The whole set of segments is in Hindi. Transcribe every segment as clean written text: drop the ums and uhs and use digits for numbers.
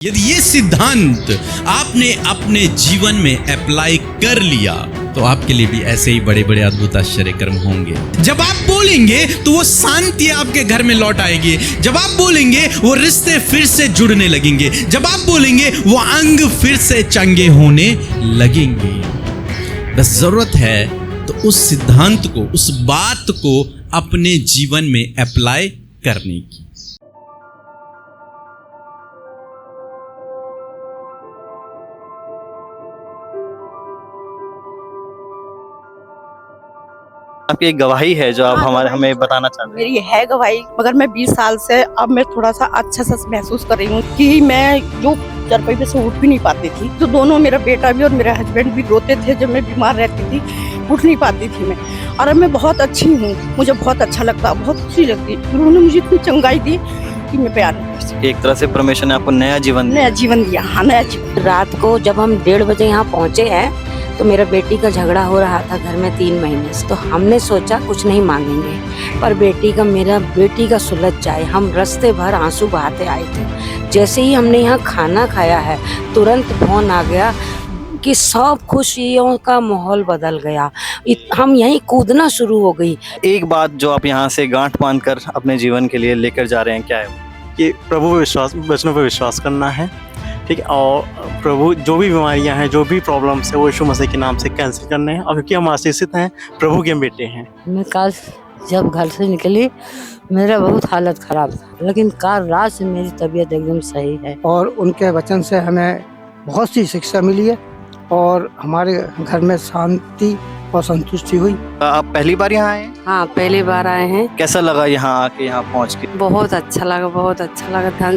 यदि ये सिद्धांत आपने अपने जीवन में अप्लाई कर लिया तो आपके लिए भी ऐसे ही बड़े बड़े अद्भुत आश्चर्य कर्म होंगे। जब आप बोलेंगे तो वो शांति आपके घर में लौट आएगी। जब आप बोलेंगे वो रिश्ते फिर से जुड़ने लगेंगे। जब आप बोलेंगे वो अंग फिर से चंगे होने लगेंगे। बस जरूरत है तो उस सिद्धांत को, उस बात को अपने जीवन में अप्लाई करने की। आपकी एक गवाही है जो आप हमें बताना चाहते हैं। मेरी है गवाही, मगर मैं 20 साल से अब मैं थोड़ा सा अच्छा सा महसूस कर रही हूँ कि मैं जो चारपाई पे से उठ भी नहीं पाती थी, तो दोनों मेरा बेटा भी और मेरा हस्बैंड भी रोते थे जब मैं बीमार रहती थी, उठ नहीं पाती थी मैं। और अब मैं बहुत अच्छी हूँ, मुझे बहुत अच्छा लगता, बहुत खुशी लगती। उन्होंने मुझे इतनी चंगाई दी कि मैं प्यार नहीं कर सकती। एक तरह से परमेश्वर ने आपको नया जीवन दिया। हाँ, नया जीवन। रात को जब हम 1:30 बजे यहाँ पहुँचे हैं तो मेरा बेटी का झगड़ा हो रहा था घर में 3 महीने से। तो हमने सोचा कुछ नहीं मांगेंगे, पर मेरा बेटी का सुलझ जाए। हम रास्ते भर आंसू बहाते आए थे। जैसे ही हमने यहाँ खाना खाया है तुरंत फोन आ गया कि सब खुशियों का माहौल बदल गया। हम यहीं कूदना शुरू हो गई। एक बात जो आप यहाँ से गांठ बांध कर अपने जीवन के लिए लेकर जा रहे हैं, क्या है? कि प्रभु पे विश्वास, वचनों पर विश्वास करना है, ठीक है। और प्रभु जो भी बीमारियां हैं, जो भी प्रॉब्लम्स है, वो यीशु मसीह के नाम से कैंसिल करने हैं। और क्योंकि हम आशीषित हैं, प्रभु के बेटे हैं। मैं कल जब घर से निकली मेरा बहुत हालत खराब था, लेकिन कल रात से मेरी तबीयत एकदम सही है। और उनके वचन से हमें बहुत सी शिक्षा मिली है और हमारे घर में शांति और संतुष्टि हुई। आप पहली बार यहाँ आए? हाँ, पहली बार आए हैं। कैसा लगा यहाँ आके, यहाँ पहुँच के? बहुत अच्छा लगा, बहुत अच्छा लगा।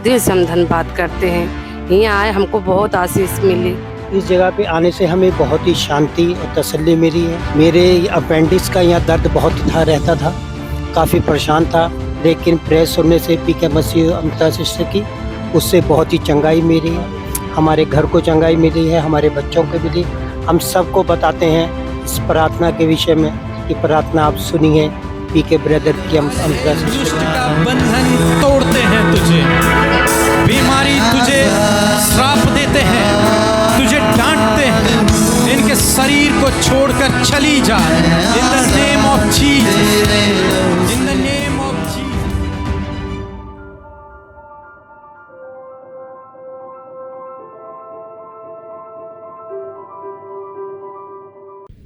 दिल से हम धन्यवाद करते हैं। यहाँ आए हमको बहुत आशीष मिली। इस जगह पे आने से हमें बहुत ही शांति और तसल्ली मिली है। मेरे अपेंडिक्स का यहाँ दर्द बहुत रहता था, काफ़ी परेशान था, लेकिन प्रेयर सुनने से पीके मसीह अमृता सिस्टर की, उससे बहुत ही चंगाई मिली है। हमारे घर को चंगाई मिली है, हमारे बच्चों को मिली। हम सबको बताते हैं इस प्रार्थना के विषय में कि प्रार्थना आप सुनिए पीके ब्रदर की अमृता सिस्टर का बंधन तोड़ते हैं तुझे, बीमारी तुझे श्राप देते हैं, तुझे डांटते हैं, इनके शरीर को छोड़कर चली जा। In the name of Jesus, in the name of Jesus.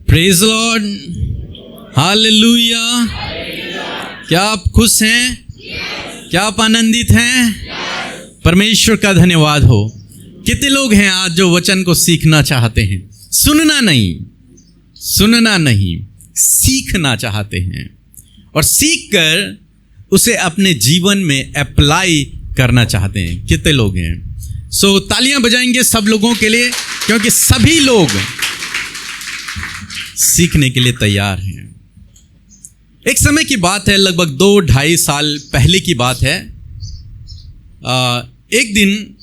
Praise Lord, hallelujah. क्या आप खुश हैं? क्या आप आनंदित हैं? परमेश्वर का धन्यवाद हो। कितने लोग हैं आज जो वचन को सीखना चाहते हैं? सुनना नहीं, सीखना चाहते हैं और सीखकर उसे अपने जीवन में अप्लाई करना चाहते हैं। कितने लोग हैं? सो तालियां बजाएंगे सब लोगों के लिए, क्योंकि सभी लोग सीखने के लिए तैयार हैं। एक समय की बात है, लगभग 2-2.5 साल पहले की बात है। एक दिन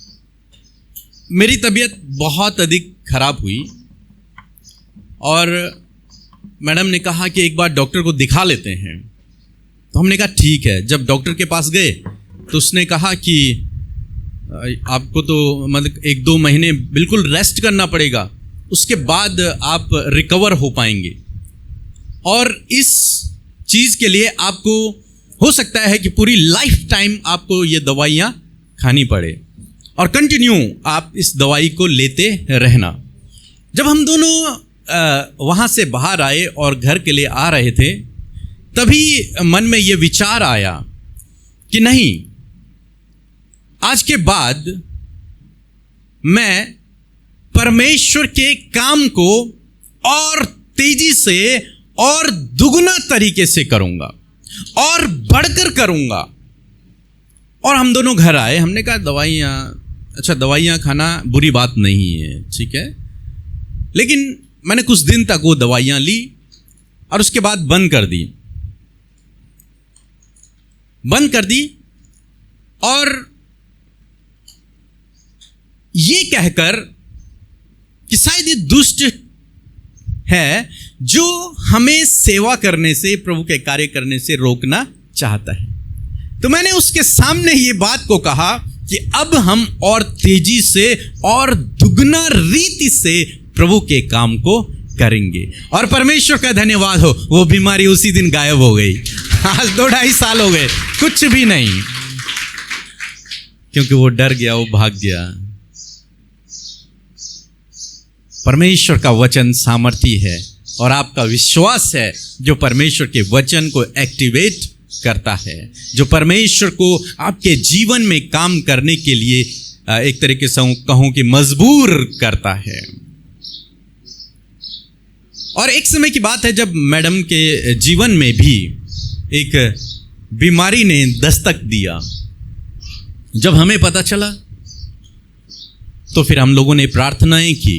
मेरी तबीयत बहुत अधिक खराब हुई और मैडम ने कहा कि एक बार डॉक्टर को दिखा लेते हैं। तो हमने कहा ठीक है। जब डॉक्टर के पास गए तो उसने कहा कि आपको तो मतलब 1-2 महीने बिल्कुल रेस्ट करना पड़ेगा, उसके बाद आप रिकवर हो पाएंगे। और इस चीज़ के लिए आपको हो सकता है कि पूरी लाइफ टाइम आपको ये दवाइयाँ खानी पड़े और कंटिन्यू आप इस दवाई को लेते रहना। जब हम दोनों वहाँ से बाहर आए और घर के लिए आ रहे थे, तभी मन में ये विचार आया कि नहीं, आज के बाद मैं परमेश्वर के काम को और तेजी से और दुगना तरीके से करूँगा और बढ़कर करूँगा। और हम दोनों घर आए। हमने कहा दवाइयाँ खाना बुरी बात नहीं है, ठीक है, लेकिन मैंने कुछ दिन तक वो दवाइयाँ ली और उसके बाद बंद कर दी और ये कहकर कि शायद ये दुष्ट है जो हमें सेवा करने से, प्रभु के कार्य करने से रोकना चाहता है। तो मैंने उसके सामने ये बात को कहा कि अब हम और तेजी से और दुगना रीति से प्रभु के काम को करेंगे। और परमेश्वर का धन्यवाद हो, वो बीमारी उसी दिन गायब हो गई। आज 2-2.5 साल हो गए, कुछ भी नहीं, क्योंकि वो डर गया, वो भाग गया। परमेश्वर का वचन सामर्थी है और आपका विश्वास है जो परमेश्वर के वचन को एक्टिवेट करता है, जो परमेश्वर को आपके जीवन में काम करने के लिए एक तरीके से कहूं कि मजबूर करता है। और एक समय की बात है जब मैडम के जीवन में भी एक बीमारी ने दस्तक दिया। जब हमें पता चला तो फिर हम लोगों ने प्रार्थनाएं की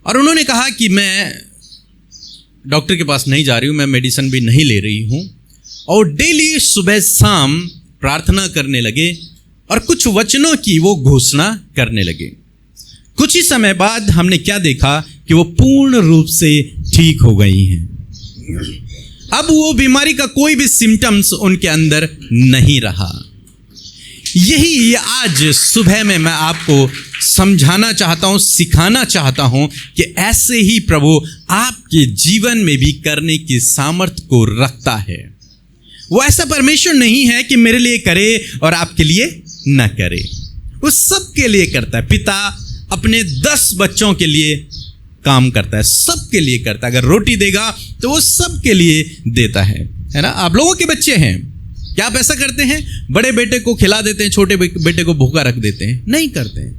और उन्होंने कहा कि मैं डॉक्टर के पास नहीं जा रही हूं, मैं मेडिसिन भी नहीं ले रही हूं, और डेली सुबह शाम प्रार्थना करने लगे और कुछ वचनों की वो घोषणा करने लगे। कुछ ही समय बाद हमने क्या देखा कि वो पूर्ण रूप से ठीक हो गई हैं। अब वो बीमारी का कोई भी सिम्टम्स उनके अंदर नहीं रहा। यही आज सुबह में मैं आपको समझाना चाहता हूं, सिखाना चाहता हूं कि ऐसे ही प्रभु आपके जीवन में भी करने की सामर्थ्य को रखता है। वो ऐसा परमेश्वर नहीं है कि मेरे लिए करे और आपके लिए न करे, वो सबके लिए करता है। पिता अपने 10 बच्चों के लिए काम करता है, सबके लिए करता है। अगर रोटी देगा तो वो सबके लिए देता है ना। आप लोगों के बच्चे हैं, क्या आप ऐसा करते हैं? बड़े बेटे को खिला देते हैं, छोटे बेटे को भूखा रख देते हैं? नहीं करते हैं।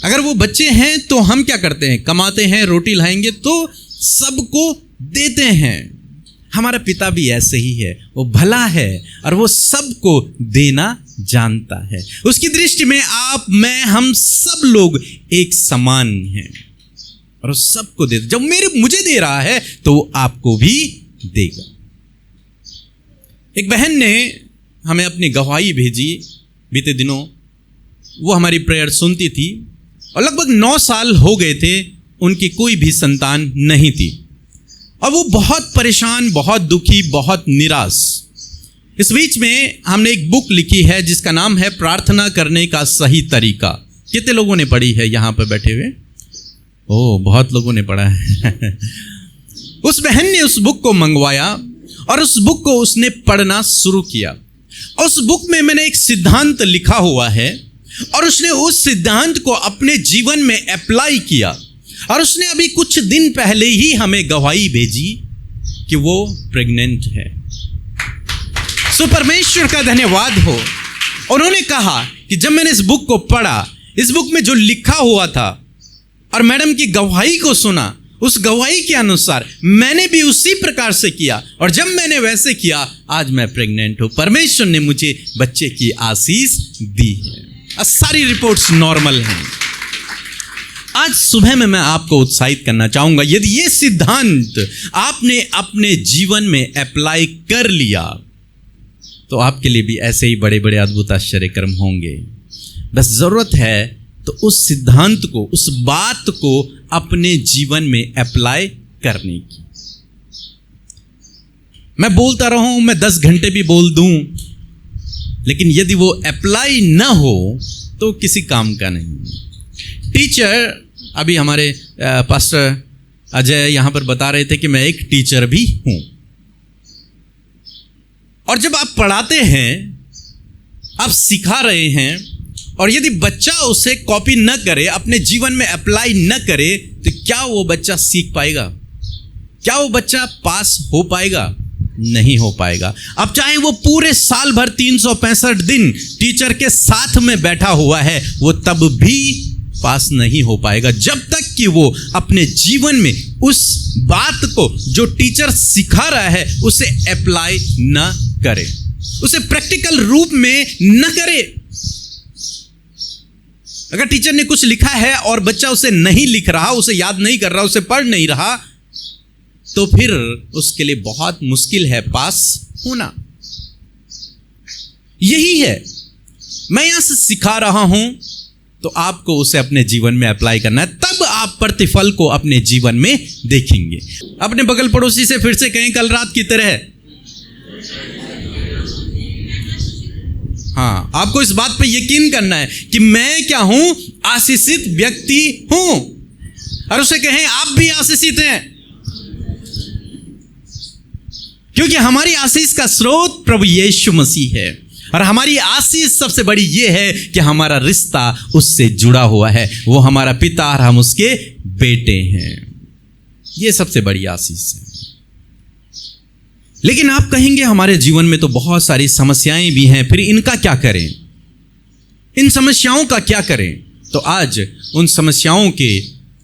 अगर वो बच्चे हैं तो हम क्या करते हैं? कमाते हैं, रोटी लाएंगे तो सबको देते हैं। हमारा पिता भी ऐसे ही है, वो भला है और वो सबको देना जानता है। उसकी दृष्टि में आप, मैं, हम सब लोग एक समान हैं और वो सबको दे। जब मुझे दे रहा है तो वो आपको भी देगा। एक बहन ने हमें अपनी गवाही भेजी बीते दिनों। वो हमारी प्रेयर सुनती थी और लगभग 9 साल हो गए थे, उनकी कोई भी संतान नहीं थी और वो बहुत परेशान, बहुत दुखी, बहुत निराश। इस बीच में हमने एक बुक लिखी है जिसका नाम है प्रार्थना करने का सही तरीका। कितने लोगों ने पढ़ी है यहाँ पर बैठे हुए? ओह, बहुत लोगों ने पढ़ा है। उस बहन ने उस बुक को मंगवाया और उस बुक को उसने पढ़ना शुरू किया। और उस बुक में मैंने एक सिद्धांत लिखा हुआ है और उसने उस सिद्धांत को अपने जीवन में अप्लाई किया और उसने अभी कुछ दिन पहले ही हमें गवाही भेजी कि वो प्रेग्नेंट है। सो परमेश्वर का धन्यवाद हो। उन्होंने कहा कि जब मैंने इस बुक को पढ़ा, इस बुक में जो लिखा हुआ था और मैडम की गवाही को सुना, उस गवाही के अनुसार मैंने भी उसी प्रकार से किया और जब मैंने वैसे किया, आज मैं प्रेग्नेंट हूं। परमेश्वर ने मुझे बच्चे की आशीष दी है। सारी रिपोर्ट्स नॉर्मल हैं। आज सुबह में मैं आपको उत्साहित करना चाहूंगा, यदि ये सिद्धांत आपने अपने जीवन में अप्लाई कर लिया तो आपके लिए भी ऐसे ही बड़े बड़े अद्भुत आश्चर्य कर्म होंगे। बस जरूरत है तो उस सिद्धांत को, उस बात को अपने जीवन में अप्लाई करने की। मैं बोलता रहूं, मैं 10 घंटे भी बोल दूं, लेकिन यदि वो अप्लाई ना हो तो किसी काम का नहीं। टीचर, अभी हमारे पास्टर अजय यहां पर बता रहे थे कि मैं एक टीचर भी हूं। और जब आप पढ़ाते हैं, आप सिखा रहे हैं और यदि बच्चा उसे कॉपी न करे, अपने जीवन में अप्लाई न करे, तो क्या वो बच्चा सीख पाएगा? क्या वो बच्चा पास हो पाएगा? नहीं हो पाएगा। अब चाहे वो पूरे साल भर 365 दिन टीचर के साथ में बैठा हुआ है, वो तब भी पास नहीं हो पाएगा जब तक कि वो अपने जीवन में उस बात को जो टीचर सिखा रहा है उसे अप्लाई न करे, उसे प्रैक्टिकल रूप में न करे। अगर टीचर ने कुछ लिखा है और बच्चा उसे नहीं लिख रहा, उसे याद नहीं कर रहा, उसे पढ़ नहीं रहा, तो फिर उसके लिए बहुत मुश्किल है पास होना। यही है, मैं यहां से सिखा रहा हूं तो आपको उसे अपने जीवन में अप्लाई करना है, तब आप प्रतिफल को अपने जीवन में देखेंगे। अपने बगल पड़ोसी से फिर से कहें, कल रात की तरह हाँ, आपको इस बात पे यकीन करना है कि मैं क्या हूं, आशीषित व्यक्ति हूं, और उसे कहें आप भी आशीषित हैं, क्योंकि हमारी आशीष का स्रोत प्रभु यीशु मसीह है। और हमारी आशीष सबसे बड़ी ये है कि हमारा रिश्ता उससे जुड़ा हुआ है, वो हमारा पिता और हम उसके बेटे हैं। ये सबसे बड़ी आशीष है। लेकिन आप कहेंगे हमारे जीवन में तो बहुत सारी समस्याएं भी हैं, फिर इनका क्या करें, इन समस्याओं का क्या करें? तो आज उन समस्याओं के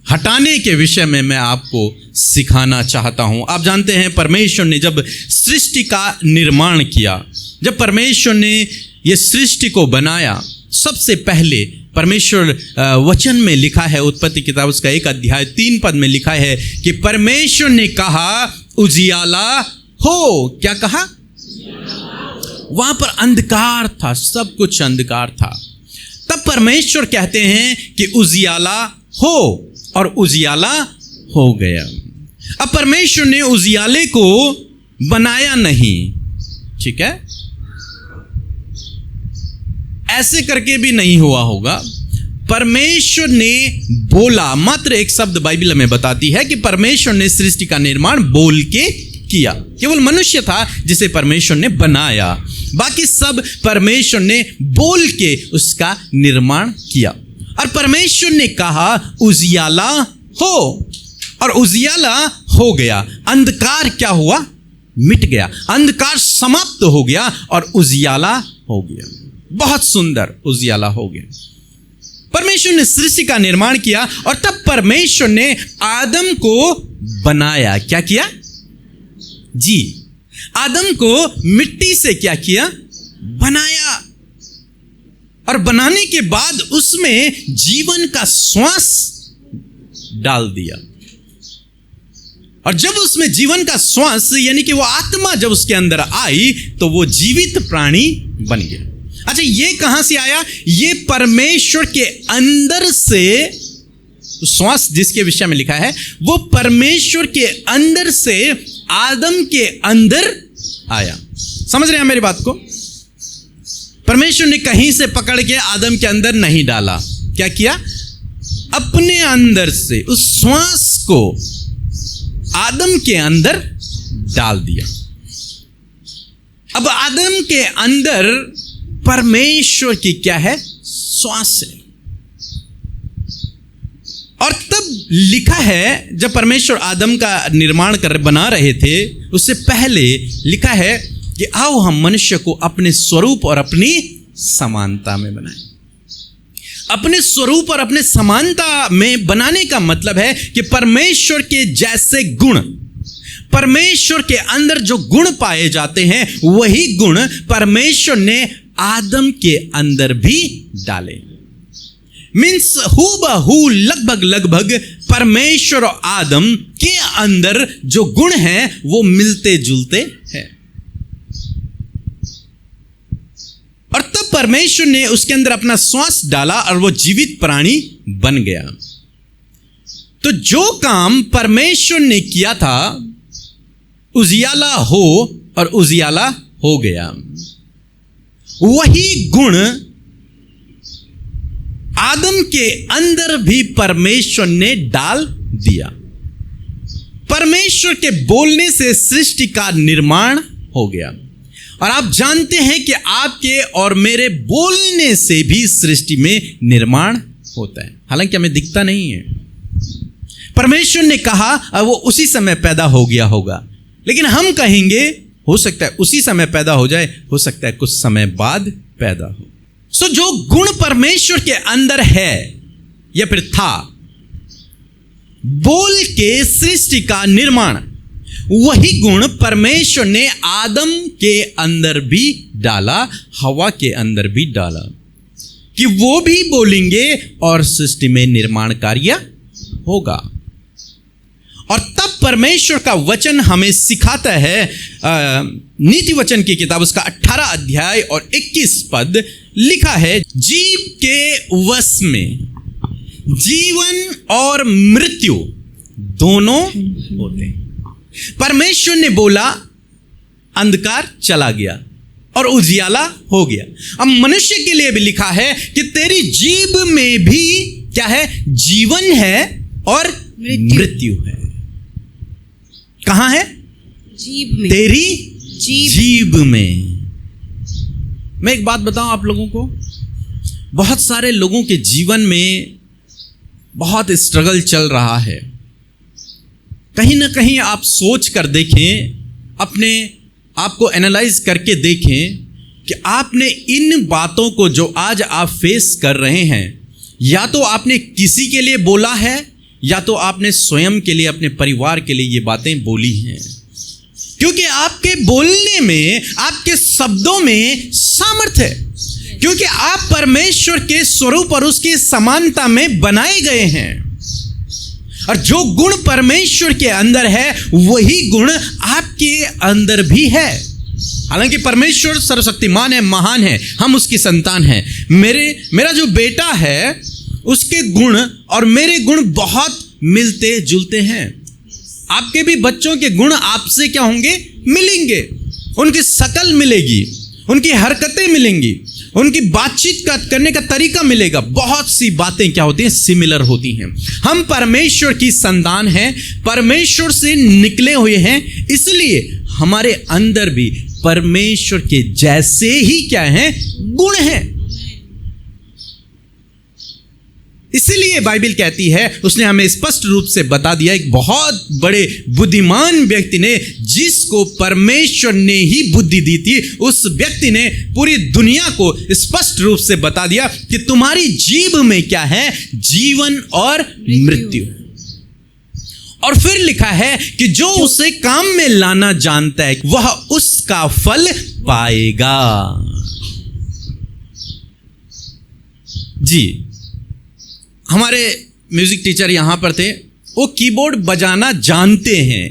हटाने के विषय में मैं आपको सिखाना चाहता हूं। आप जानते हैं परमेश्वर ने जब सृष्टि का निर्माण किया, जब परमेश्वर ने ये सृष्टि को बनाया, सबसे पहले परमेश्वर वचन में लिखा है, उत्पत्ति किताब उसका 1 अध्याय 3 पद में लिखा है कि परमेश्वर ने कहा उजियाला हो। क्या कहा? वहां पर अंधकार था, सब कुछ अंधकार था। तब परमेश्वर कहते हैं कि उजियाला हो, और उजियाला हो गया। अब परमेश्वर ने उजियाले को बनाया नहीं, ठीक है, ऐसे करके भी नहीं हुआ होगा। परमेश्वर ने बोला, मात्र एक शब्द बाइबल में बताती है कि परमेश्वर ने सृष्टि का निर्माण बोल के किया। केवल मनुष्य था जिसे परमेश्वर ने बनाया, बाकी सब परमेश्वर ने बोल के उसका निर्माण किया। और परमेश्वर ने कहा उजियाला हो, और उजियाला हो गया। अंधकार क्या हुआ? मिट गया। अंधकार समाप्त हो गया और उजियाला हो गया। बहुत सुंदर उजियाला हो गया। परमेश्वर ने सृष्टि का निर्माण किया और तब परमेश्वर ने आदम को बनाया। क्या किया जी? आदम को मिट्टी से क्या किया? बनाया। और बनाने के बाद उसमें जीवन का श्वास डाल दिया। और जब उसमें जीवन का श्वास यानी कि वो आत्मा जब उसके अंदर आई तो वो जीवित प्राणी बन गया। अच्छा, ये कहां से आया? ये परमेश्वर के अंदर से, श्वास जिसके विषय में लिखा है वो परमेश्वर के अंदर से आदम के अंदर आया। समझ रहे हैं मेरी बात को? परमेश्वर ने कहीं से पकड़ के आदम के अंदर नहीं डाला। क्या किया? अपने अंदर से उस श्वास को आदम के अंदर डाल दिया। अब आदम के अंदर परमेश्वर की क्या है? श्वास है। और तब लिखा है, जब परमेश्वर आदम का निर्माण बना रहे थे, उससे पहले लिखा है कि आओ हम मनुष्य को अपने स्वरूप और अपनी समानता में बनाएं। अपने स्वरूप और अपने समानता में बनाने का मतलब है कि परमेश्वर के जैसे गुण, परमेश्वर के अंदर जो गुण पाए जाते हैं वही गुण परमेश्वर ने आदम के अंदर भी डाले। मीन्स हूबहू लगभग परमेश्वर और आदम के अंदर जो गुण हैं वो मिलते जुलते हैं। और तब परमेश्वर ने उसके अंदर अपना श्वास डाला और वो जीवित प्राणी बन गया। तो जो काम परमेश्वर ने किया था, उजियाला हो और उजियाला हो गया, वही गुण आदम के अंदर भी परमेश्वर ने डाल दिया। परमेश्वर के बोलने से सृष्टि का निर्माण हो गया। और आप जानते हैं कि आपके और मेरे बोलने से भी सृष्टि में निर्माण होता है, हालांकि हमें दिखता नहीं है। परमेश्वर ने कहा और वो उसी समय पैदा हो गया होगा, लेकिन हम कहेंगे हो सकता है उसी समय पैदा हो जाए, हो सकता है कुछ समय बाद पैदा हो। सो जो गुण परमेश्वर के अंदर है या फिर था, बोल के सृष्टि का निर्माण, वही गुण परमेश्वर ने आदम के अंदर भी डाला, हवा के अंदर भी डाला कि वो भी बोलेंगे और सृष्टि में निर्माण कार्य होगा। और तब परमेश्वर का वचन हमें सिखाता है, नीति वचन की किताब उसका 18 अध्याय और 21 पद लिखा है, जीव के वश में जीवन और मृत्यु दोनों होते हैं। परमेश्वर ने बोला, अंधकार चला गया और उजियाला हो गया। अब मनुष्य के लिए भी लिखा है कि तेरी जीभ में भी क्या है? जीवन है और मृत्यु है। कहां है? जीभ में। तेरी जीभ में। मैं एक बात बताऊं आप लोगों को, बहुत सारे लोगों के जीवन में बहुत स्ट्रगल चल रहा है। कहीं ना कहीं आप सोच कर देखें, अपने आप को एनालाइज करके देखें कि आपने इन बातों को जो आज आप फेस कर रहे हैं, या तो आपने किसी के लिए बोला है या तो आपने स्वयं के लिए, अपने परिवार के लिए ये बातें बोली हैं। क्योंकि आपके बोलने में, आपके शब्दों में सामर्थ्य है, क्योंकि आप परमेश्वर के स्वरूप और उसकी समानता में बनाए गए हैं। और जो गुण परमेश्वर के अंदर है वही गुण आपके अंदर भी है। हालांकि परमेश्वर सर्वशक्तिमान है, महान है, हम उसकी संतान हैं। मेरा जो बेटा है उसके गुण और मेरे गुण बहुत मिलते जुलते हैं। आपके भी बच्चों के गुण आपसे क्या होंगे? मिलेंगे। उनकी शकल मिलेगी, उनकी हरकतें मिलेंगी, उनकी बातचीत करने का तरीका मिलेगा। बहुत सी बातें क्या होती हैं? सिमिलर होती हैं। हम परमेश्वर की संतान हैं, परमेश्वर से निकले हुए हैं, इसलिए हमारे अंदर भी परमेश्वर के जैसे ही क्या हैं? गुण हैं। इसीलिए बाइबल कहती है, उसने हमें स्पष्ट रूप से बता दिया, एक बहुत बड़े बुद्धिमान व्यक्ति ने, जिसको परमेश्वर ने ही बुद्धि दी थी, उस व्यक्ति ने पूरी दुनिया को स्पष्ट रूप से बता दिया कि तुम्हारी जीभ में क्या है? जीवन और मृत्यु। और फिर लिखा है कि जो उसे काम में लाना जानता है वह उसका फल पाएगा। जी, हमारे म्यूजिक टीचर यहां पर थे, वो कीबोर्ड बजाना जानते हैं,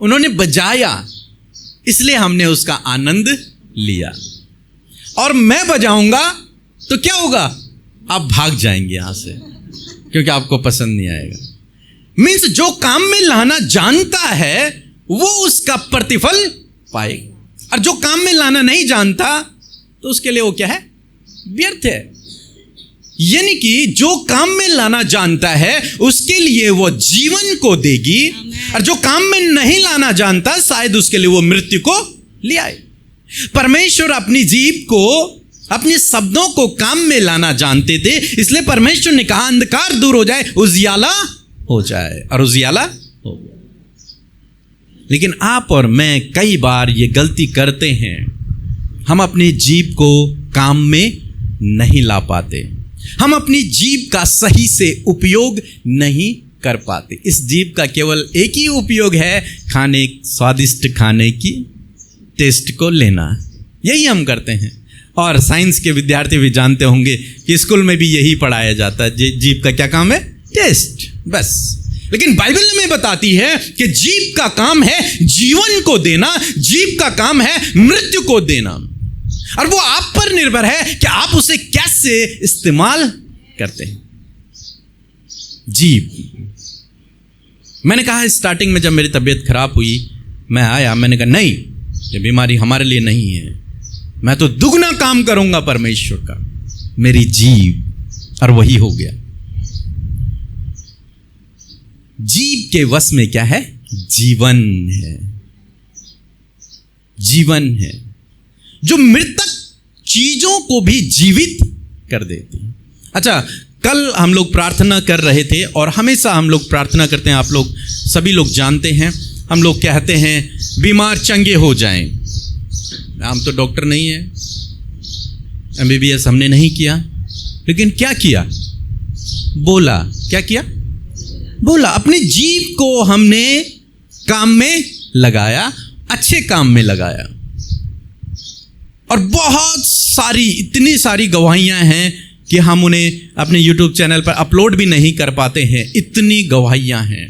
उन्होंने बजाया, इसलिए हमने उसका आनंद लिया। और मैं बजाऊंगा तो क्या होगा? आप भाग जाएंगे यहां से, क्योंकि आपको पसंद नहीं आएगा। मीन्स जो काम में लाना जानता है वो उसका प्रतिफल पाएगा, और जो काम में लाना नहीं जानता तो उसके लिए वो क्या है? व्यर्थ है। यानी कि जो काम में लाना जानता है उसके लिए वो जीवन को देगी, और जो काम में नहीं लाना जानता शायद उसके लिए वो मृत्यु को ले आए। परमेश्वर अपनी जीभ को, अपने शब्दों को काम में लाना जानते थे, इसलिए परमेश्वर ने कहा अंधकार दूर हो जाए, उजियाला हो जाए, और उजियाला हो गया। लेकिन आप और मैं कई बार ये गलती करते हैं, हम अपनी जीभ को काम में नहीं ला पाते, हम अपनी जीभ का सही से उपयोग नहीं कर पाते। इस जीभ का केवल एक ही उपयोग है, खाने, स्वादिष्ट खाने की टेस्ट को लेना। यही हम करते हैं। और साइंस के विद्यार्थी भी जानते होंगे कि स्कूल में भी यही पढ़ाया जाता है, जीभ का क्या काम है? टेस्ट, बस। लेकिन बाइबल में बताती है कि जीभ का काम है जीवन को देना, जीभ का काम है मृत्यु को देना, और वो आप पर निर्भर है कि आप उसे कैसे इस्तेमाल करते हैं। जीभ, मैंने कहा स्टार्टिंग में जब मेरी तबीयत खराब हुई, मैं आया, मैंने कहा नहीं, ये बीमारी हमारे लिए नहीं है, मैं तो दुगना काम करूंगा परमेश्वर का, मेरी जीभ। और वही हो गया। जीभ के वश में क्या है? जीवन है, जीवन है, जो मृतक चीजों को भी जीवित कर देती। अच्छा, कल हम लोग प्रार्थना कर रहे थे, और हमेशा हम लोग प्रार्थना करते हैं, आप लोग सभी लोग जानते हैं, हम लोग कहते हैं बीमार चंगे हो जाएं। हम तो डॉक्टर नहीं है, MBBS हमने नहीं किया, लेकिन क्या किया? बोला। क्या किया? बोला। अपनी जीभ को हमने काम में लगाया, अच्छे काम में लगाया। और बहुत सारी, इतनी सारी गवाहियां हैं कि हम उन्हें अपने YouTube चैनल पर अपलोड भी नहीं कर पाते हैं, इतनी गवाहियां हैं।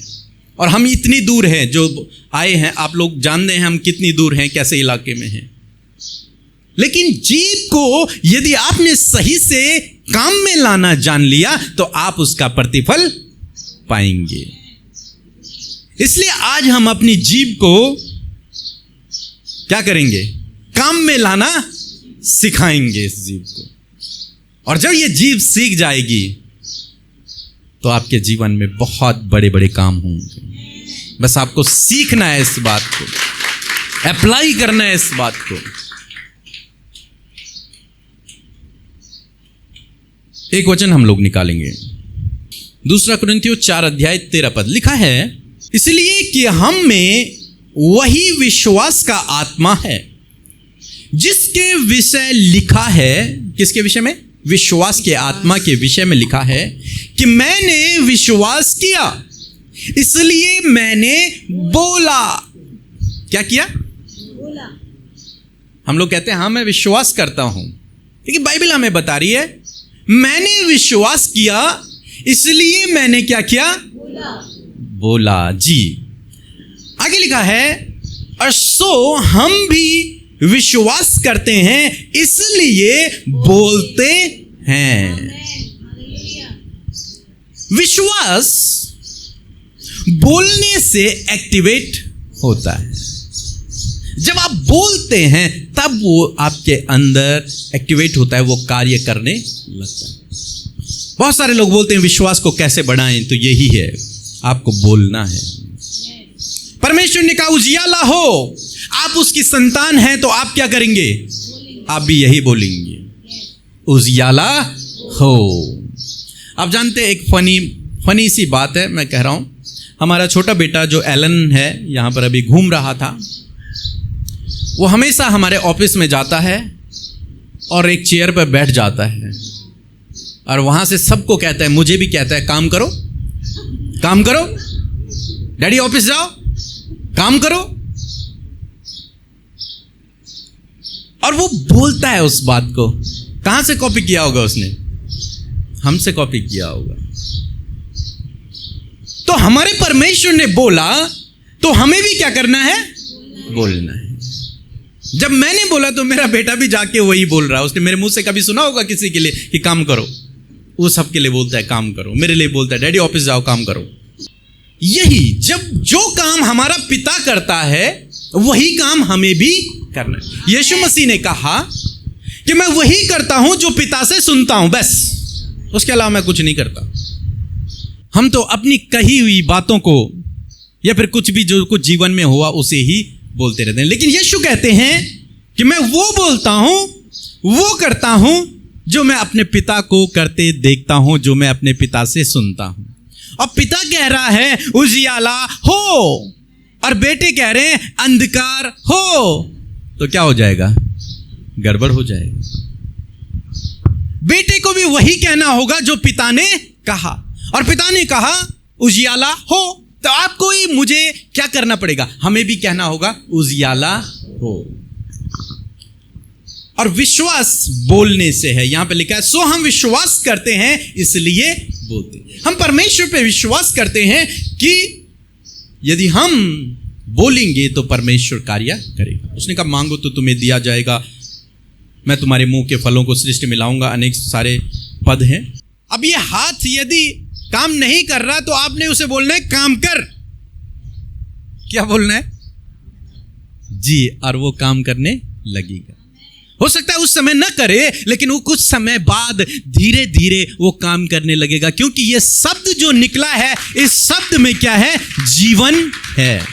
और हम इतनी दूर हैं, जो आए हैं, आप लोग जानते हैं हम कितनी दूर हैं, कैसे इलाके में हैं। लेकिन जीभ को यदि आपने सही से काम में लाना जान लिया तो आप उसका प्रतिफल पाएंगे। इसलिए आज हम अपनी जीभ को क्या करेंगे? काम में लाना सिखाएंगे इस जीव को, और जब ये जीव सीख जाएगी तो आपके जीवन में बहुत बड़े बड़े काम होंगे। बस आपको सीखना है इस बात को, अप्लाई करना है इस बात को। एक वचन हम लोग निकालेंगे, 2 कुरिन्थियों 4:13 लिखा है, इसलिए कि हम में वही विश्वास का आत्मा है जिसके विषय लिखा है, किसके विषय में? विश्वास के आत्मा के विषय में लिखा है कि मैंने विश्वास किया इसलिए मैंने बोला। क्या किया? बोला। हम लोग कहते हैं हाँ मैं विश्वास करता हूं, लेकिन बाइबल हमें बता रही है मैंने विश्वास किया इसलिए मैंने क्या किया? बोला। जी, आगे लिखा है, और सो हम भी विश्वास करते हैं इसलिए बोलते हैं। विश्वास बोलने से एक्टिवेट होता है। जब आप बोलते हैं तब वो आपके अंदर एक्टिवेट होता है, वो कार्य करने लगता है। बहुत सारे लोग बोलते हैं विश्वास को कैसे बढ़ाएं, तो यही है, आपको बोलना है। परमेश्वर ने कहा उजियाला हो, आप उसकी संतान हैं तो आप क्या करेंगे? आप भी यही बोलेंगे, उजियाला हो। आप जानते हैं एक फनी सी बात है, मैं कह रहा हूं, हमारा छोटा बेटा जो एलन है यहां पर अभी घूम रहा था, वो हमेशा हमारे ऑफिस में जाता है और एक चेयर पर बैठ जाता है और वहां से सबको कहता है, मुझे भी कहता है काम करो काम करो, डैडी ऑफिस जाओ काम करो, और वो बोलता है उस बात को। कहां से कॉपी किया होगा उसने? हमसे कॉपी किया होगा। तो हमारे परमेश्वर ने बोला तो हमें भी क्या करना है? बोलना है। जब मैंने बोला तो मेरा बेटा भी जाके वही बोल रहा है। उसने मेरे मुंह से कभी सुना होगा किसी के लिए कि काम करो? वो सबके लिए बोलता है काम करो, मेरे लिए बोलता है डैडी ऑफिस जाओ काम करो। यही जब जो काम हमारा पिता करता है वही काम हमें भी करना है। यीशु मसीह ने कहा कि मैं वही करता हूं जो पिता से सुनता हूं, बस उसके अलावा मैं कुछ नहीं करता। हम तो अपनी कही हुई बातों को या फिर कुछ भी जो कुछ जीवन में हुआ उसे ही बोलते रहते हैं, लेकिन यीशु कहते हैं कि मैं वो बोलता हूं, वो करता हूं जो मैं अपने पिता को करते देखता हूं, जो मैं अपने पिता से सुनता हूं। और पिता कह रहा है उजियाला हो और बेटे कह रहे हैं अंधकार हो, तो क्या हो जाएगा? गड़बड़ हो जाएगा। बेटे को भी वही कहना होगा जो पिता ने कहा, और पिता ने कहा उजियाला हो, तो आपको ही मुझे क्या करना पड़ेगा? हमें भी कहना होगा उजियाला हो। और विश्वास बोलने से है। यहां पे लिखा है सो हम विश्वास करते हैं इसलिए बोलते हैं। हम परमेश्वर पे विश्वास करते हैं कि यदि हम बोलेंगे तो परमेश्वर कार्य करेगा। उसने कहा मांगो तो तुम्हें दिया जाएगा, मैं तुम्हारे मुंह के फलों को सृष्टि में लाऊंगा, अनेक सारे पद हैं। अब ये हाथ यदि काम नहीं कर रहा तो आपने उसे बोलना है काम कर। क्या बोलना है? जी, और वो काम करने लगेगा। हो सकता है उस समय न करे, लेकिन वो कुछ समय बाद धीरे धीरे वो काम करने लगेगा, क्योंकि ये शब्द जो निकला है, इस शब्द में क्या है? जीवन है।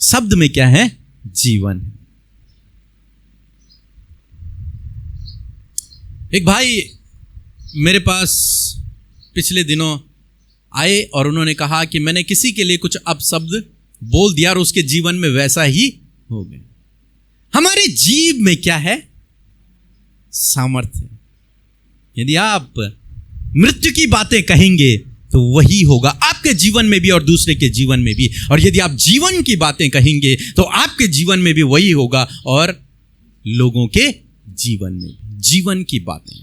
शब्द में क्या है? जीवन। एक भाई मेरे पास पिछले दिनों आए और उन्होंने कहा कि मैंने किसी के लिए कुछ अपशब्द बोल दिया और उसके जीवन में वैसा ही हो गया। हमारे जीव में क्या है? सामर्थ्य। यदि आप मृत्यु की बातें कहेंगे तो वही होगा आपके जीवन में भी और दूसरे के जीवन में भी, और यदि आप जीवन की बातें कहेंगे तो आपके जीवन में भी वही होगा और लोगों के जीवन में भी। जीवन की बातें,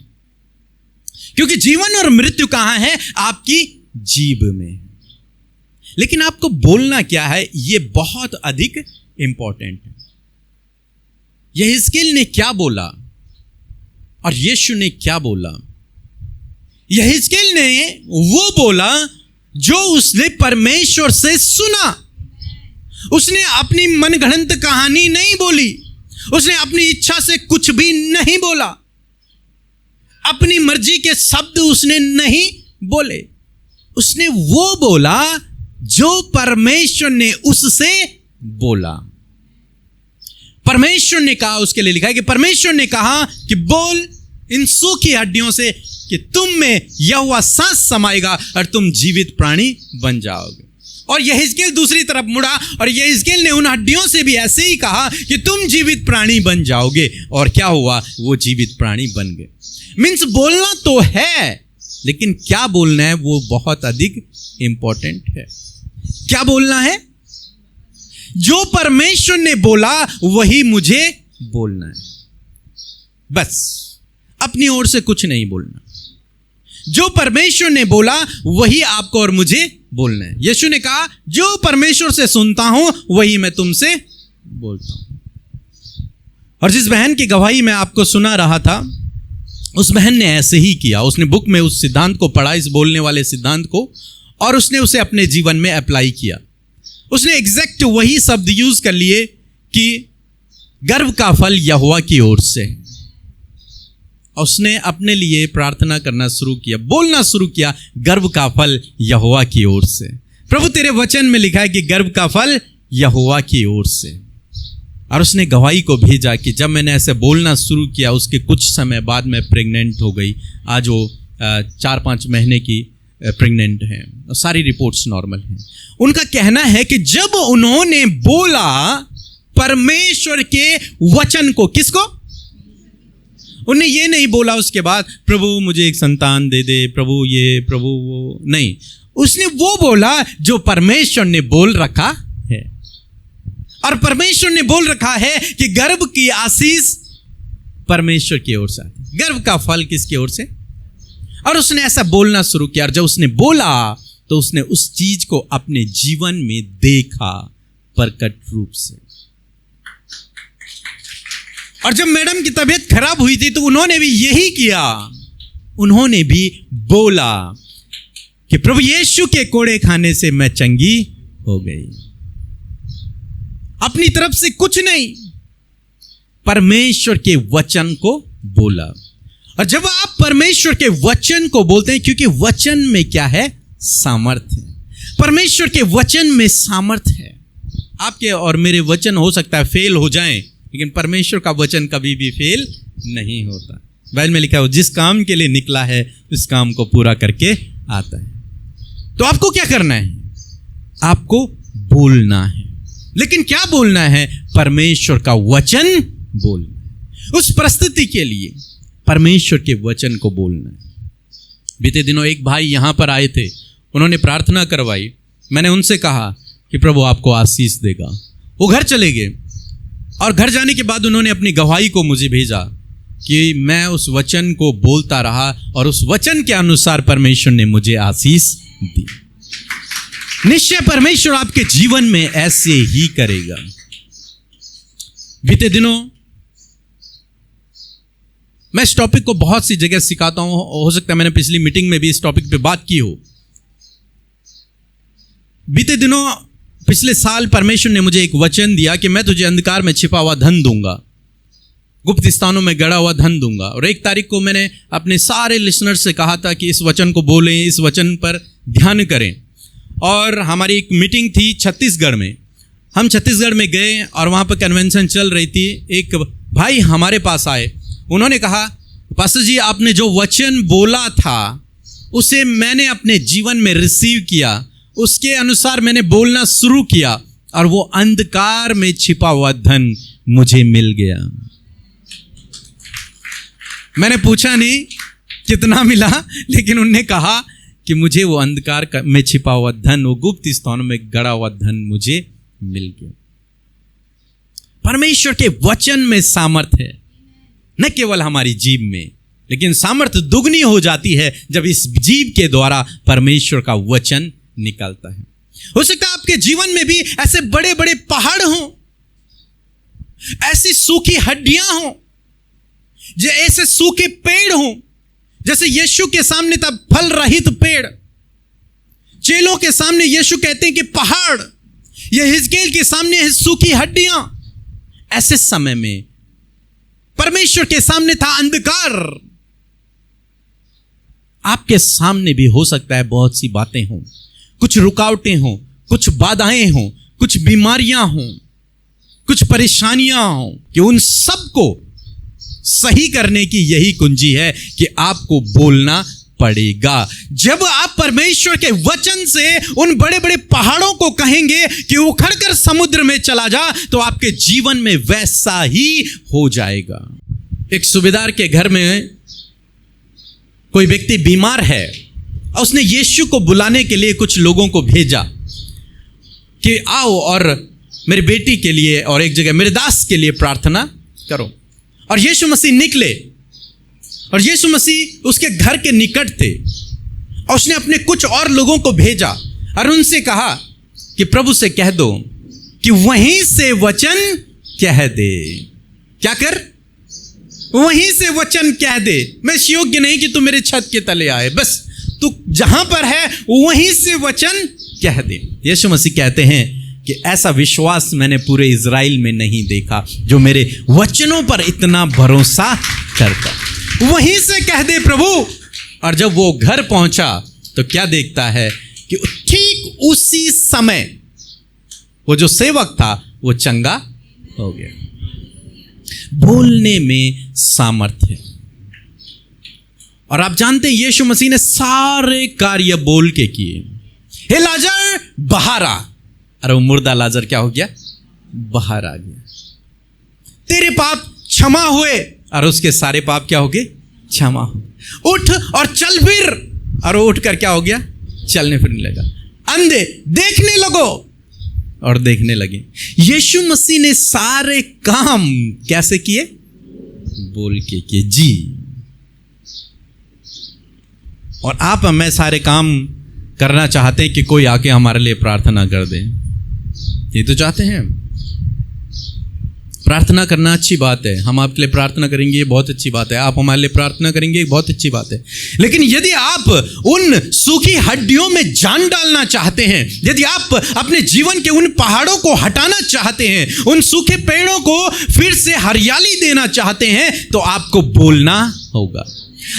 क्योंकि जीवन और मृत्यु कहां है? आपकी जीभ में। लेकिन आपको बोलना क्या है, यह बहुत अधिक इंपॉर्टेंट है। यहेजकेल ने क्या बोला और यीशु ने क्या बोला? यहेजकेल ने वो बोला जो उसने परमेश्वर से सुना। उसने अपनी मनगढ़ंत कहानी नहीं बोली, उसने अपनी इच्छा से कुछ भी नहीं बोला, अपनी मर्जी के शब्द उसने नहीं बोले। उसने वो बोला जो परमेश्वर ने उससे बोला। परमेश्वर ने कहा, उसके लिए लिखा है कि परमेश्वर ने कहा कि बोल इन सूखी हड्डियों से कि तुम में यहोवा सांस समाएगा और तुम जीवित प्राणी बन जाओगे। और यहेजकेल दूसरी तरफ मुड़ा और यहेजकेल ने उन हड्डियों से भी ऐसे ही कहा कि तुम जीवित प्राणी बन जाओगे। और क्या हुआ? वो जीवित प्राणी बन गए। मीन्स बोलना तो है, लेकिन क्या बोलना है वो बहुत अधिक इंपॉर्टेंट है। क्या बोलना है? जो परमेश्वर ने बोला वही मुझे बोलना है, बस अपनी ओर से कुछ नहीं बोलना। जो परमेश्वर ने बोला वही आपको और मुझे बोलना है। यीशु ने कहा जो परमेश्वर से सुनता हूं वही मैं तुमसे बोलता हूं। और जिस बहन की गवाही मैं आपको सुना रहा था, उस बहन ने ऐसे ही किया। उसने बुक में उस सिद्धांत को पढ़ा, इस बोलने वाले सिद्धांत को, और उसने उसे अपने जीवन में अप्लाई किया। उसने एग्जैक्ट वही शब्द यूज कर लिए कि गर्व का फल यहोवा की ओर से। उसने अपने लिए प्रार्थना करना शुरू किया, बोलना शुरू किया, गर्व का फल यहोवा की ओर से। प्रभु तेरे वचन में लिखा है कि गर्व का फल यहोवा की ओर से। और उसने गवाही को भेजा कि जब मैंने ऐसे बोलना शुरू किया, उसके कुछ समय बाद मैं प्रेग्नेंट हो गई। आज वो 4-5 महीने की प्रेग्नेंट है, सारी रिपोर्ट्स नॉर्मल हैं। उनका कहना है कि जब उन्होंने बोला परमेश्वर के वचन को, किसको? उन्हें ये नहीं बोला उसके बाद प्रभु मुझे एक संतान दे दे, प्रभु ये, प्रभु वो, नहीं। उसने वो बोला जो परमेश्वर ने बोल रखा है। और परमेश्वर ने बोल रखा है कि गर्भ की आशीष परमेश्वर की ओर से आती, गर्भ का फल किसकी ओर से? और उसने ऐसा बोलना शुरू किया। और जब उसने बोला तो उसने उस चीज को अपने जीवन में देखा प्रकट रूप से। और जब मैडम की तबीयत खराब हुई थी तो उन्होंने भी यही किया। उन्होंने भी बोला कि प्रभु यीशु के कोड़े खाने से मैं चंगी हो गई। अपनी तरफ से कुछ नहीं, परमेश्वर के वचन को बोला। और जब आप परमेश्वर के वचन को बोलते हैं, क्योंकि वचन में क्या है? सामर्थ्य है। परमेश्वर के वचन में सामर्थ्य है। आपके और मेरे वचन हो सकता है फेल हो जाएं, लेकिन परमेश्वर का वचन कभी भी फेल नहीं होता। बाइबल में लिखा है जिस काम के लिए निकला है उस काम को पूरा करके आता है। तो आपको क्या करना है? आपको बोलना है। लेकिन क्या बोलना है? परमेश्वर का वचन बोलना। उस परिस्थिति के लिए परमेश्वर के वचन को बोलना है। बीते दिनों एक भाई यहां पर आए थे, उन्होंने प्रार्थना करवाई। मैंने उनसे कहा कि प्रभु आपको आशीष देगा। वो घर चले गए और घर जाने के बाद उन्होंने अपनी गवाही को मुझे भेजा कि मैं उस वचन को बोलता रहा और उस वचन के अनुसार परमेश्वर ने मुझे आशीष दी। निश्चय परमेश्वर आपके जीवन में ऐसे ही करेगा। बीते दिनों मैं इस टॉपिक को बहुत सी जगह सिखाता हूं, हो सकता है मैंने पिछली मीटिंग में भी इस टॉपिक पे बात की हो। बीते दिनों पिछले साल परमेश्वर ने मुझे एक वचन दिया कि मैं तुझे अंधकार में छिपा हुआ धन दूंगा, गुप्त स्थानों में गड़ा हुआ धन दूंगा। और 1 तारीख को मैंने अपने सारे लिसनर्स से कहा था कि इस वचन को बोलें, इस वचन पर ध्यान करें। और हमारी एक मीटिंग थी छत्तीसगढ़ में। हम छत्तीसगढ़ में गए और वहाँ पर कन्वेंशन चल रही थी। एक भाई हमारे पास आए, उन्होंने कहा पास्टर जी आपने जो वचन बोला था उसे मैंने अपने जीवन में रिसीव किया, उसके अनुसार मैंने बोलना शुरू किया और वो अंधकार में छिपा हुआ धन मुझे मिल गया। मैंने पूछा नहीं कितना मिला, लेकिन उन्होंने कहा कि मुझे वो अंधकार में छिपा हुआ धन, वो गुप्त स्थानों में गड़ा हुआ धन मुझे मिल गया। परमेश्वर के वचन में सामर्थ्य है, न केवल हमारी जीभ में, लेकिन सामर्थ्य दुगनी हो जाती है जब इस जीभ के द्वारा परमेश्वर का वचन निकलता है। हो सकता है आपके जीवन में भी ऐसे बड़े बड़े पहाड़ हों, ऐसी सूखी हड्डियां हों, ऐसे सूखे पेड़ हों। जैसे यीशु के सामने था फल रहित पेड़, चेलों के सामने यीशु कहते हैं कि पहाड़, यहेजकेल के सामने है सूखी हड्डियां। ऐसे समय में परमेश्वर के सामने था अंधकार। आपके सामने भी हो सकता है बहुत सी बातें हों, कुछ रुकावटें हों, कुछ बाधाएं हों, कुछ बीमारियां हों, कुछ परेशानियां हों, कि उन सब को सही करने की यही कुंजी है कि आपको बोलना पड़ेगा। जब आप परमेश्वर के वचन से उन बड़े बड़े पहाड़ों को कहेंगे कि उखड़कर समुद्र में चला जा, तो आपके जीवन में वैसा ही हो जाएगा। एक सूबेदार के घर में कोई व्यक्ति बीमार है और उसने यीशु को बुलाने के लिए कुछ लोगों को भेजा कि आओ और मेरी बेटी के लिए और एक जगह मेरे दास के लिए प्रार्थना करो। और यीशु मसीह निकले और यीशु मसीह उसके घर के निकट थे और उसने अपने कुछ और लोगों को भेजा और उनसे कहा कि प्रभु से कह दो कि वहीं से वचन कह दे। क्या कर? वहीं से वचन कह दे। मैं इस योग्य नहीं कि तू मेरे छत के तले आए, बस तू जहां पर है वहीं से वचन कह दे। यीशु मसीह कहते हैं कि ऐसा विश्वास मैंने पूरे इज़राइल में नहीं देखा जो मेरे वचनों पर इतना भरोसा करता। वहीं से कह दे प्रभु। और जब वो घर पहुंचा तो क्या देखता है कि ठीक उसी समय वो जो सेवक था वो चंगा हो गया। बोलने में सामर्थ्य है। और आप जानते हैं यीशु मसीह ने सारे कार्य बोल के किए। हे लाजर बाहर आ। अरे वो मुर्दा लाजर क्या हो गया? बाहर आ गया। तेरे पाप क्षमा हुए। और उसके सारे पाप क्या हो गए? क्षमा हो। उठ और चल फिर। और वो उठकर क्या हो गया? चलने फिरने लगा। अंधे देखने लगो और देखने लगे। यीशु मसीह ने सारे काम कैसे किए? बोल के किए। जी। और आप मैं सारे काम करना चाहते हैं कि कोई आके हमारे लिए प्रार्थना कर दे। ये तो चाहते हैं। प्रार्थना करना अच्छी बात है। हम आपके लिए प्रार्थना करेंगे, ये बहुत अच्छी बात है। आप हमारे लिए प्रार्थना करेंगे, ये बहुत अच्छी बात है। लेकिन यदि आप उन सूखी हड्डियों में जान डालना चाहते हैं, यदि आप अपने जीवन के उन पहाड़ों को हटाना चाहते हैं, उन सूखे पेड़ों को फिर से हरियाली देना चाहते हैं, तो आपको बोलना होगा।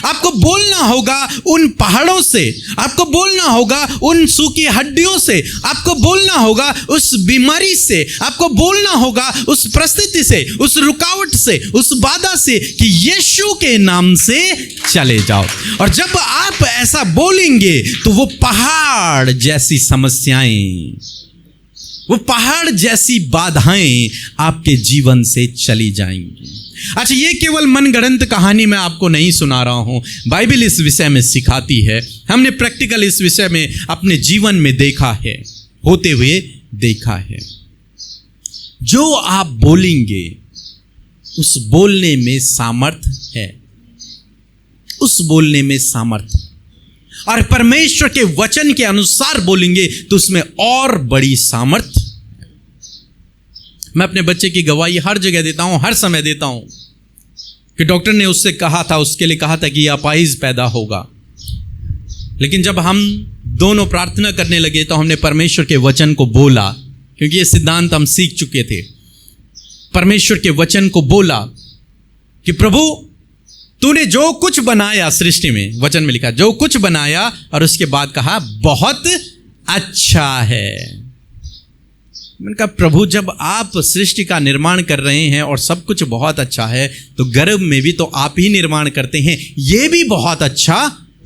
आपको बोलना होगा उन पहाड़ों से, आपको बोलना होगा उन सूखी हड्डियों से, आपको बोलना होगा उस बीमारी से, आपको बोलना होगा उस परिस्थिति से, उस रुकावट से, उस बाधा से कि यीशु के नाम से चले जाओ। और जब आप ऐसा बोलेंगे तो वो पहाड़ जैसी समस्याएं, वो पहाड़ जैसी बाधाएं आपके जीवन से चली जाएंगी। अच्छा, ये केवल मनगढ़ंत कहानी मैं आपको नहीं सुना रहा हूं, बाइबल इस विषय में सिखाती है। हमने प्रैक्टिकल इस विषय में अपने जीवन में देखा है, होते हुए देखा है। जो आप बोलेंगे उस बोलने में सामर्थ्य है, उस बोलने में सामर्थ्य। और परमेश्वर के वचन के अनुसार बोलेंगे तो उसमें और बड़ी सामर्थ्य। मैं अपने बच्चे की गवाही हर जगह देता हूं, हर समय देता हूं कि डॉक्टर ने उससे कहा था, उसके लिए कहा था कि यह अपाहिज पैदा होगा। लेकिन जब हम दोनों प्रार्थना करने लगे तो हमने परमेश्वर के वचन को बोला, क्योंकि ये सिद्धांत हम सीख चुके थे। परमेश्वर के वचन को बोला कि प्रभु तूने जो कुछ बनाया सृष्टि में, वचन में लिखा जो कुछ बनाया, और उसके बाद कहा बहुत अच्छा है। मैंने कहा प्रभु जब आप सृष्टि का निर्माण कर रहे हैं और सब कुछ बहुत अच्छा है, तो गर्भ में भी तो आप ही निर्माण करते हैं, ये भी बहुत अच्छा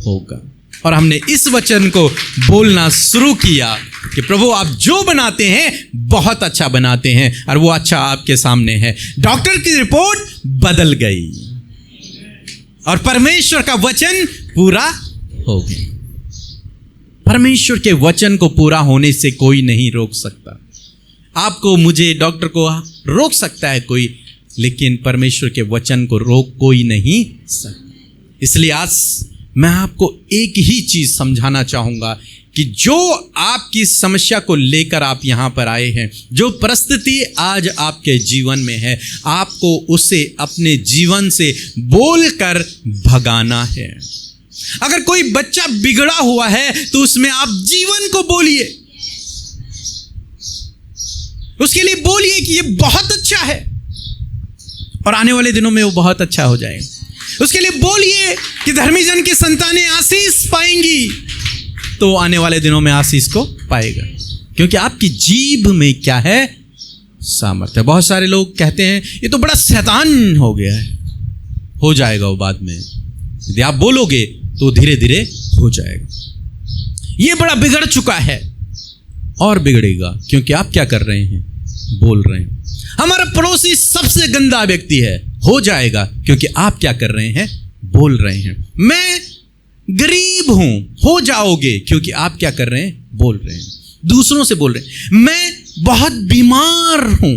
होगा। और हमने इस वचन को बोलना शुरू किया कि प्रभु आप जो बनाते हैं बहुत अच्छा बनाते हैं, और वो अच्छा आपके सामने है। डॉक्टर की रिपोर्ट बदल गई और परमेश्वर का वचन पूरा हो गया। परमेश्वर के वचन को पूरा होने से कोई नहीं रोक सकता। आपको, मुझे, डॉक्टर को रोक सकता है कोई, लेकिन परमेश्वर के वचन को रोक कोई नहीं सकता। इसलिए आज मैं आपको एक ही चीज समझाना चाहूंगा कि जो आपकी समस्या को लेकर आप यहां पर आए हैं, जो परिस्थिति आज आपके जीवन में है, आपको उसे अपने जीवन से बोलकर भगाना है। अगर कोई बच्चा बिगड़ा हुआ है तो उसमें आप जीवन को बोलिए, उसके लिए बोलिए कि ये बहुत अच्छा है। और आने वाले दिनों में वो बहुत अच्छा हो जाएगा। उसके लिए बोलिए कि धर्मी जन की संतानें आशीष पाएंगी, तो आने वाले दिनों में आशीष को पाएगा, क्योंकि आपकी जीभ में क्या है? सामर्थ्य। बहुत सारे लोग कहते हैं ये तो बड़ा शैतान हो गया है। हो जाएगा वो बाद में, यदि आप बोलोगे तो धीरे धीरे हो जाएगा। ये बड़ा बिगड़ चुका है और बिगड़ेगा, क्योंकि आप क्या कर रहे हैं? बोल रहे हैं। हमारा पड़ोसी सबसे गंदा व्यक्ति है, हो जाएगा, क्योंकि आप क्या कर रहे हैं? बोल रहे हैं। मैं गरीब हूं, हो जाओगे, क्योंकि आप क्या कर रहे हैं? बोल रहे हैं। दूसरों से बोल रहे हैं। मैं बहुत बीमार हूं,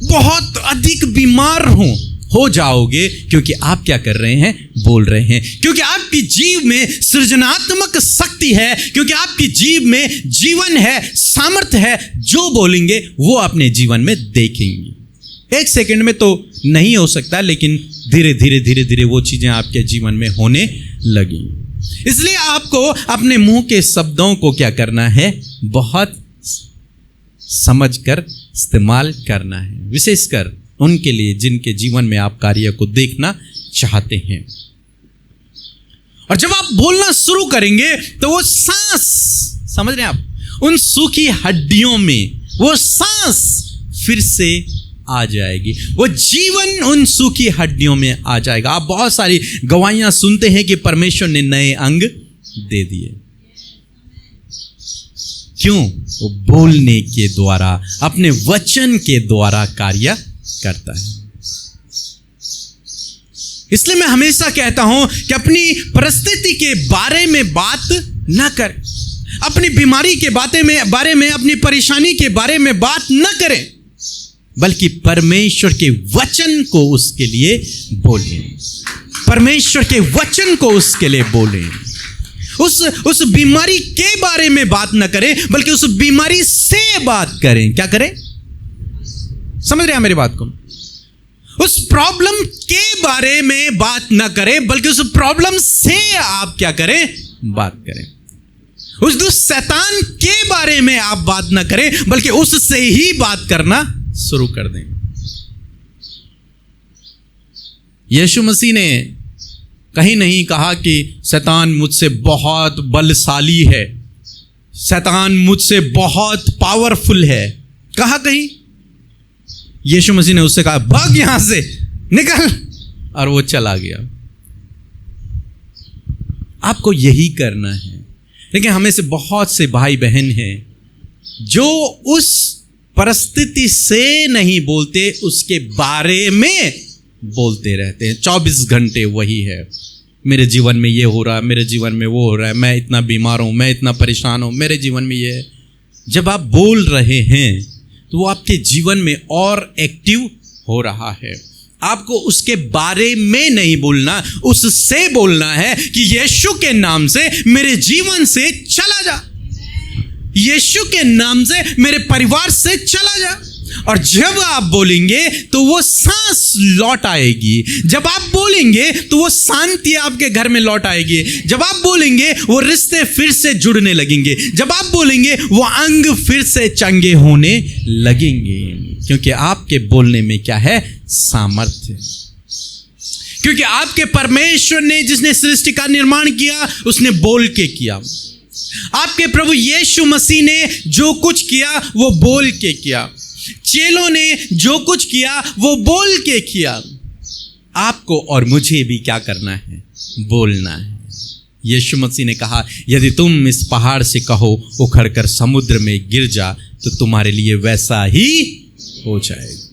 बहुत अधिक बीमार हूं, हो जाओगे, क्योंकि आप क्या कर रहे हैं? बोल रहे हैं। क्योंकि आपकी जीव में सृजनात्मक शक्ति है, क्योंकि आपकी जीव में जीवन है, सामर्थ्य है। जो बोलेंगे वो अपने जीवन में देखेंगे। एक सेकंड में तो नहीं हो सकता, लेकिन धीरे धीरे धीरे धीरे वो चीजें आपके जीवन में होने लगी। इसलिए आपको अपने मुंह के शब्दों को क्या करना है? बहुत समझकर इस्तेमाल करना है, विशेषकर उनके लिए जिनके जीवन में आप कार्य को देखना चाहते हैं। और जब आप बोलना शुरू करेंगे तो वो सांस, समझ रहे हैं आप, उन सूखी हड्डियों में वो सांस फिर से आ जाएगी, वो जीवन उन सूखी हड्डियों में आ जाएगा। आप बहुत सारी गवाहियां सुनते हैं कि परमेश्वर ने नए अंग दे दिए। क्यों? वो बोलने के द्वारा, अपने वचन के द्वारा कार्य करता है। इसलिए मैं हमेशा कहता हूं कि अपनी परिस्थिति के बारे में बात न करें, अपनी बीमारी के बारे में, अपनी परेशानी के बारे में बात न करें, बल्कि परमेश्वर के वचन को उसके लिए बोलें। परमेश्वर के वचन को उसके लिए बोलें। उस बीमारी के बारे में बात न करें, बल्कि उस बीमारी से बात करें। क्या करें? समझ रहे हैं मेरी बात को? उस प्रॉब्लम के बारे में बात न करें, बल्कि उस प्रॉब्लम से आप क्या करें? बात करें। उस दुष्शैतान के बारे में आप बात न करें, बल्कि उससे ही बात करना शुरू कर दें। यीशु मसीह ने कहीं नहीं कहा कि शैतान मुझसे बहुत बलशाली है, शैतान मुझसे बहुत पावरफुल है। कहा कहीं? यीशु मसीह ने उससे कहा भाग यहां से, निकल, और वो चला गया। आपको यही करना है। लेकिन हमें से बहुत से भाई बहन हैं जो उस परिस्थिति से नहीं बोलते, उसके बारे में बोलते रहते हैं। 24 घंटे वही है, मेरे जीवन में ये हो रहा है, मेरे जीवन में वो हो रहा है, मैं इतना बीमार हूं, मैं इतना परेशान हूं, मेरे जीवन में ये है। जब आप बोल रहे हैं तो वो आपके जीवन में और एक्टिव हो रहा है। आपको उसके बारे में नहीं बोलना, उससे बोलना है कि यीशु के नाम से मेरे जीवन से चला जा, यीशु के नाम से मेरे परिवार से चला जा। और जब आप बोलेंगे तो वो सांस लौट आएगी, जब आप बोलेंगे तो वो शांति आपके घर में लौट आएगी, जब आप बोलेंगे वो रिश्ते फिर से जुड़ने लगेंगे, जब आप बोलेंगे वो अंग फिर से चंगे होने लगेंगे। क्योंकि आपके बोलने में क्या है? सामर्थ्य। क्योंकि आपके परमेश्वर ने, जिसने सृष्टि का निर्माण किया, उसने बोल के किया। आपके प्रभु यीशु मसीह ने जो कुछ किया वो बोल के किया। चेलों ने जो कुछ किया वो बोल के किया। आपको और मुझे भी क्या करना है? बोलना है। यीशु मसीह ने कहा यदि तुम इस पहाड़ से कहो उखड़कर समुद्र में गिर जा, तो तुम्हारे लिए वैसा ही हो जाएगा।